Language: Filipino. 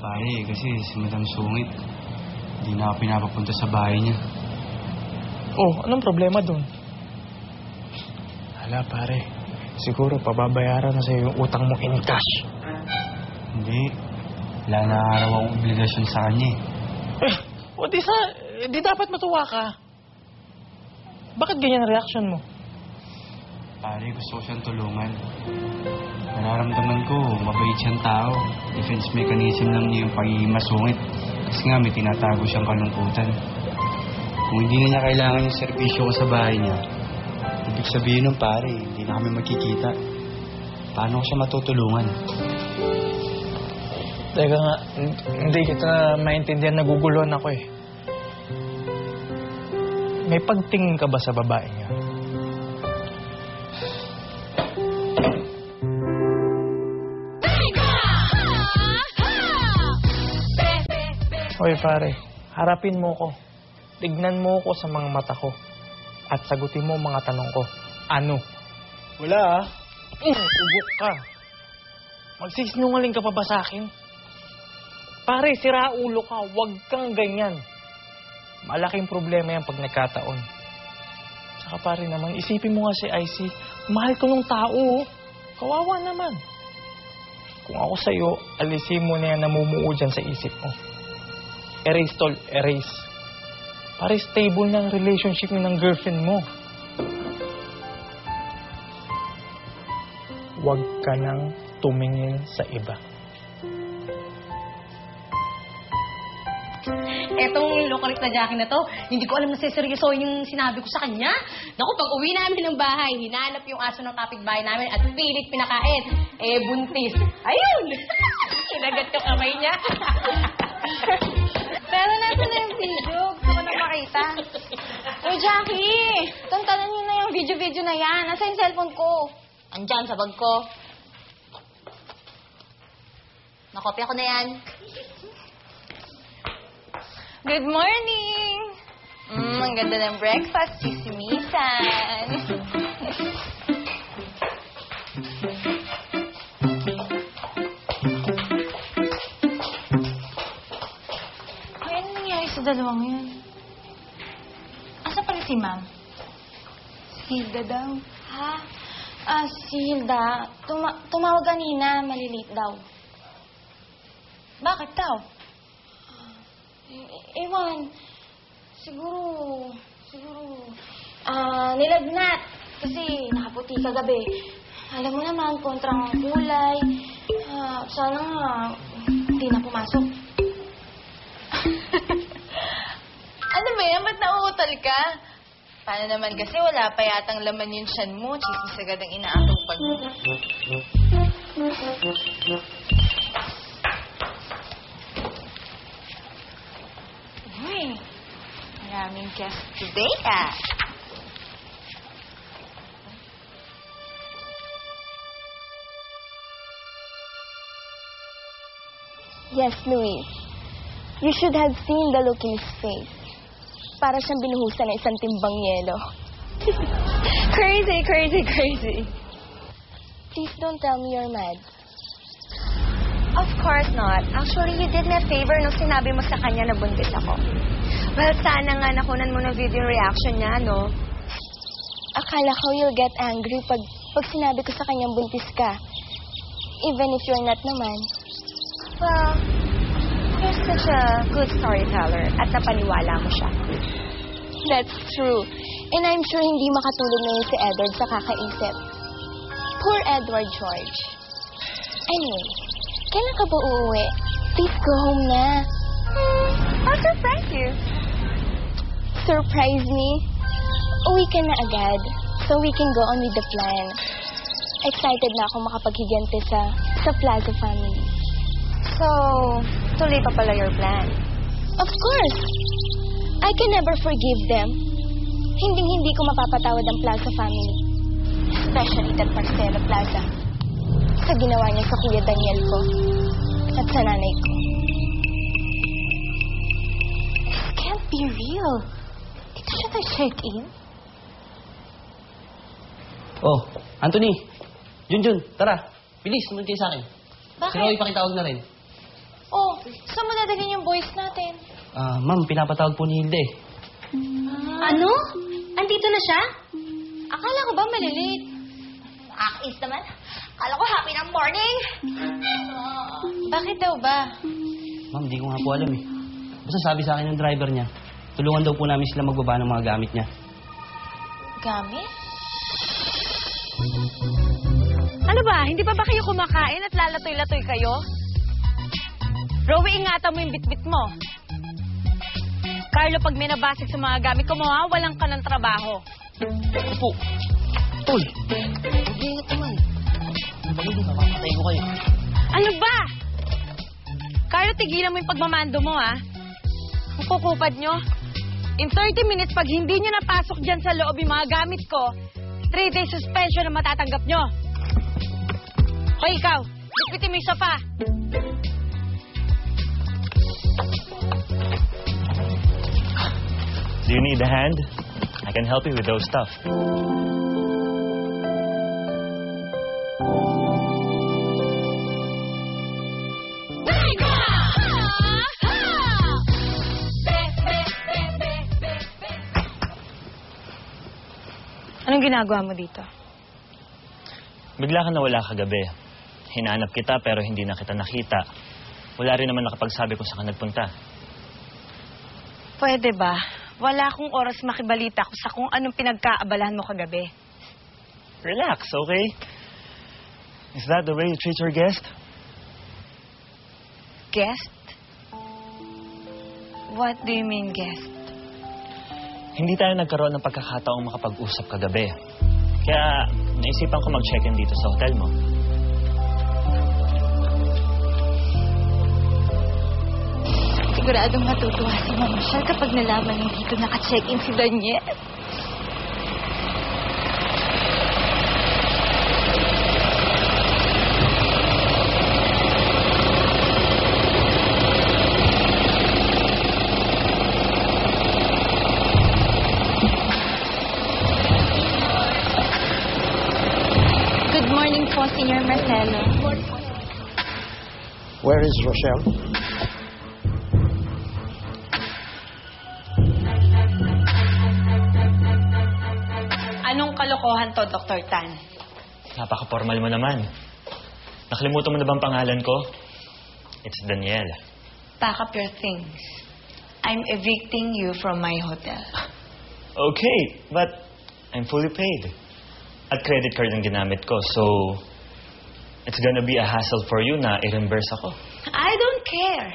Pare, kasi si Madam Sungit, hindi na ako pinapapunta sa bahay niya. Oh, anong problema dun? Hala, pare. Siguro pababayaran na sa'yo yung utang mo in cash. Hindi. Wala na araw akong obligasyon sa kanya O di dapat matuwa ka. Bakit ganyan ang reaction mo? Pare, gusto ko siyang tulungan. Nararamdaman ko, mabait siyang tao. Defense mechanism lang niya yung pagiging masungit. Kasi nga may tinatago siyang kalungkutan. Kung hindi na niya kailangan yung serbisyo ko sa bahay niya, ibig sabihin nun, pare, hindi na kami magkikita. Paano ko siya matutulungan? Teka nga, hindi kita maintindihan, naguguluhan ako eh. May pagtingin ka ba sa babae niya? Hoy pare, harapin mo ko. Tignan mo ko sa mga mata ko. At sagutin mo mga tanong ko. Ano? Wala Ugok ka. Magsisinungaling ka pa ba sa akin? Pare, sira ulo ka. Huwag kang ganyan. Malaking problema yan pag nagkataon. Saka pare naman, isipin mo nga si IC. Mahal ko nung tao. Kawawa naman. Kung ako sa'yo, alisin mo na yan namumuo dyan sa isip mo. Erase, tol. Erase. Pare, stable na ang relationship mo ng girlfriend mo. Huwag ka nang tumingin sa iba. Etong lokalit na Jackie na to, hindi ko alam na seryosohin yung sinabi ko sa kanya. Naku, pag uwi namin ng bahay, hinanap yung aso ng kapitbahay namin at pilit pinakain. Buntis. Ayun! Kinagat yung kamay niya. Pero nasa na yung video. Gusto ko na makita. Uy, Jackie! Tantanan niyo na yung video-video na yan. Nasa yung cellphone ko? Andyan sa bag ko. Nakopya ko na yan. Good morning! Ang ganda ng breakfast, chismisan. Ay, ano nangyari sa dalawang yun? Asa pala si ma'am? Si Hilda daw. Ha? Si Hilda, tumawag kanina, malilate daw. Bakit daw? Ewan. Siguro, nilagnat. Kasi nakaputi kagabi. Alam mo naman, kontrang kulay. Sana nga, hindi na pumasok. Ano ba yan? Ba't nauutal ka? Paano naman kasi wala pa yatang laman yung tiyan mo. Chismis agad ang inaatupag mo. Uy, maraming guest today, ah. Yes, Luis. You should have seen the look in his face. Para siyang binuhusan ng isang timbang yelo. Crazy, crazy, crazy. Please don't tell me you're mad. Of course not. Actually, you did me a favor nung sinabi mo sa kanya na buntis ako. Well, sana nga nakunan mo ng video reaction niya, no? Akala ko you'll get angry pag sinabi ko sa kanyang buntis ka. Even if you're not naman. Well, you're such a good storyteller at napaniwala mo siya. That's true. And I'm sure hindi makatulog ngayon si Edward sa kakaisip. Poor Edward George. Anyway, kailan ka ba uuwi? Please go home na. I'll surprise you. Surprise me? Uwi ka na agad so we can go on with the plan. Excited na ako makapaghigante sa Plaza family. So, tuloy pa pala your plan. Of course. I can never forgive them. Hinding-hindi ko mapapatawad ang Plaza family. Especially that Marcelo Plaza. Sa ginawa niya sa Kuya Daniel ko. At sa nanay ko. This can't be real. Dito siya na-check-in? Oh, Anthony. Junjun, tara. Bilis, sumunod kayo sa akin. Bakit? Si Roy, pakitawag na rin. Oh, Saan mo dadalhin yung boys natin? Ma'am, pinapatawag po ni Hilda eh. Ano? Andito na siya? Akala ko ba malilate? Akis naman. Kala ko happy ng morning. Bakit daw ba? Ma'am, di ko nga po alam eh. Basta sabi sa akin ng driver niya, tulungan daw po namin sila magbaba ng mga gamit niya. Gamit? Ano ba? Hindi pa ba kayo kumakain at lalatoy-latoy kayo? Rowie, ingatan mo yung bitbit mo. Carlo, pag may nabasik sa mga gamit ko, mawawalan ka ng trabaho. Opo. Tol, mag-iingat naman. Pag hindi, mapapatay ko kayo. Ano ba? Carlo, tigilan mo yung pagmamando mo, ha? Ang kukupad nyo. In 30 minutes, pag hindi nyo napasok dyan sa loob yung mga gamit ko, 3-day suspension ang matatanggap nyo. Hoy, ikaw, lupitin mo yung sofa. Do you need a hand? I can help you with those stuff. Anong ginagawa mo dito? Bigla ka nawala kagabi. Hinanap kita pero hindi na kita nakita. Wala rin naman nakapagsabi kung saan ka nagpunta. Pwede ba? Wala akong oras makibalita ko sa kung anong pinagkaabalahan mo kagabi. Relax, okay? Is that the way you treat your guest? Guest? What do you mean, guest? Hindi tayo nagkaroon ng pagkakataong makapag-usap kagabi. Kaya naisipan ko mag-check-in dito sa hotel mo. Siguradong matutuwa si Ma'am Michelle kapag nalaman yung dito naka-check-in si Daniel. Good morning po, Senior Marcelo. Where is Rochelle? Anong kalokohan to, Dr. Tan? Napaka-formal mo naman. Nakalimutan mo na bang pangalan ko? It's Daniel. Pack up your things. I'm evicting you from my hotel. Okay, but I'm fully paid. At credit card ang ginamit ko, so it's gonna be a hassle for you na i-reimburse ako. I don't care.